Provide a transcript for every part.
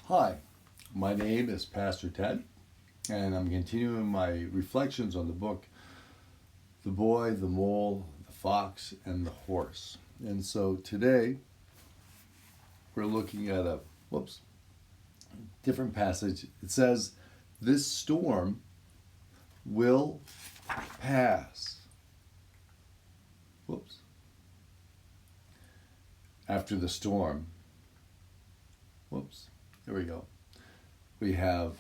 Hi, my name is Pastor Ted, and I'm continuing my reflections on the book The Boy, the Mole, the Fox, and the Horse. And so today we're looking at a different passage. It says, "This storm will pass." Whoops. After the storm, here we go. We have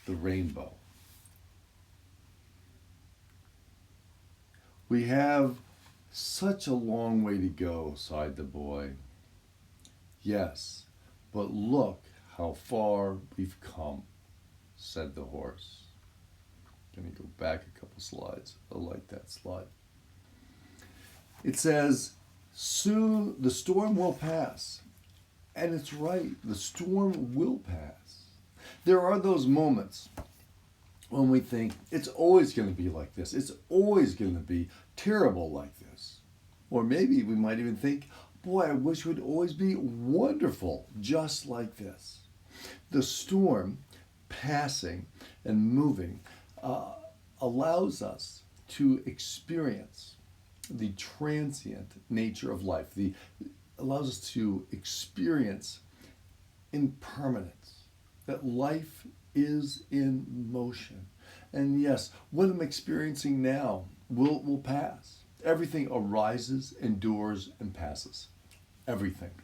the rainbow. "We have such a long way to go," sighed the boy. "Yes, but look how far we've come," said the horse. Let me go back a couple slides. I like that slide. It says, "Soon the storm will pass." And it's right, the storm will pass. There are those moments when we think it's always going to be like this. It's always going to be terrible like this. Or maybe we might even think, boy, I wish it would always be wonderful just like this. The storm passing and moving allows us to experience the transient nature of life. Allows us to experience impermanence, that life is in motion. And yes, what I'm experiencing now will pass. Everything arises, endures, and passes. Everything.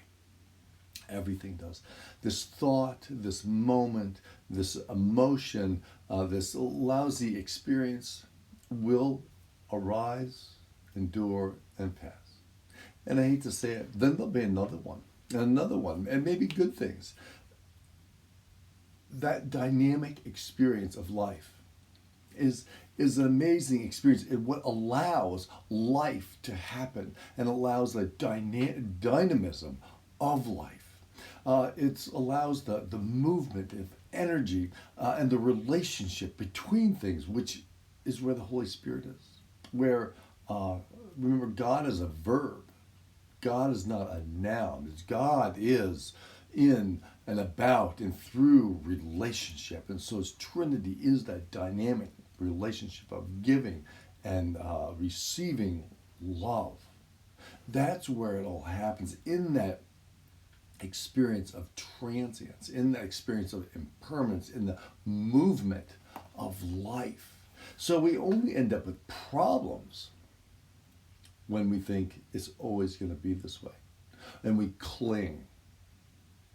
Everything does. This thought, this moment, this emotion, this lousy experience will arise, endure, and pass. And I hate to say it, then there'll be another one, and maybe good things. That dynamic experience of life is an amazing experience. It what allows life to happen and allows the dynamism of life. It allows the movement of energy and the relationship between things, which is where the Holy Spirit is. Where, remember, God is a verb. God is not a noun. God is in and about and through relationship. And so his Trinity is that dynamic relationship of giving and receiving love. That's where it all happens, in that experience of transience, in that experience of impermanence, in the movement of life. So we only end up with problems when we think it's always going to be this way. And we cling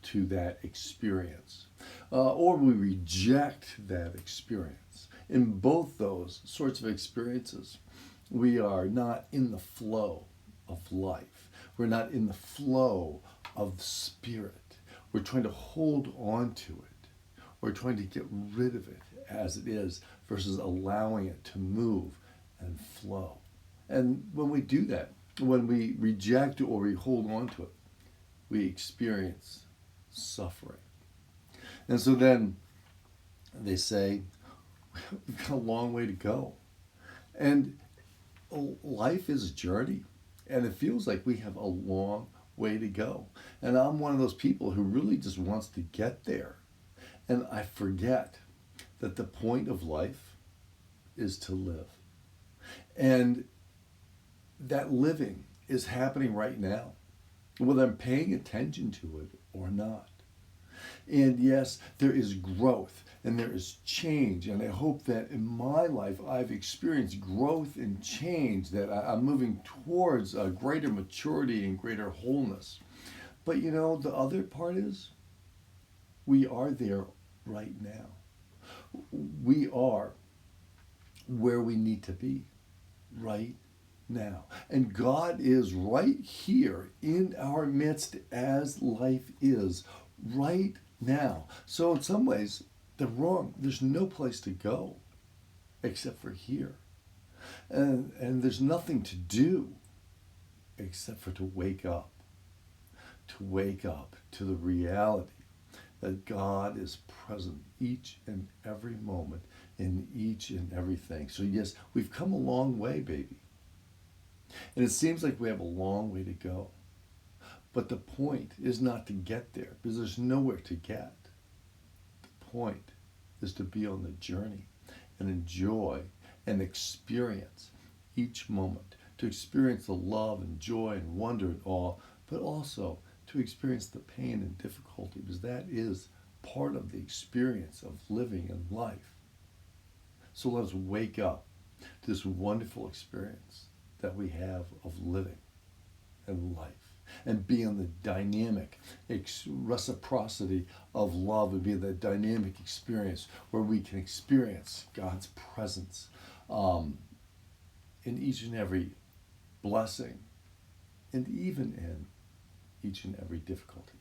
to that experience. Or we reject that experience. In both those sorts of experiences, we are not in the flow of life. We're not in the flow of the Spirit. We're trying to hold on to it. We're trying to get rid of it as it is versus allowing it to move and flow. And when we do that, when we reject or we hold on to it, we experience suffering. And so then they say, we've got a long way to go. And life is a journey, and it feels like we have a long way to go. And I'm one of those people who really just wants to get there. And I forget that the point of life is to live. And that living is happening right now, whether I'm paying attention to it or not. And yes, there is growth and there is change. And I hope that in my life I've experienced growth and change, that I'm moving towards a greater maturity and greater wholeness. But you know, the other part is we are there right now. We are where we need to be right now. And God is right here in our midst as life is right now. So in some ways, they're wrong. There's no place to go except for here. And there's nothing to do except for to wake up to the reality that God is present each and every moment in each and everything. So yes, we've come a long way, baby. And it seems like we have a long way to go. But the point is not to get there, because there's nowhere to get. The point is to be on the journey and enjoy and experience each moment, to experience the love and joy and wonder and awe, but also to experience the pain and difficulty, because that is part of the experience of living in life. So let us wake up to this wonderful experience that we have of living and life, and be in the dynamic reciprocity of love, and be in that dynamic experience where we can experience God's presence in each and every blessing, and even in each and every difficulty.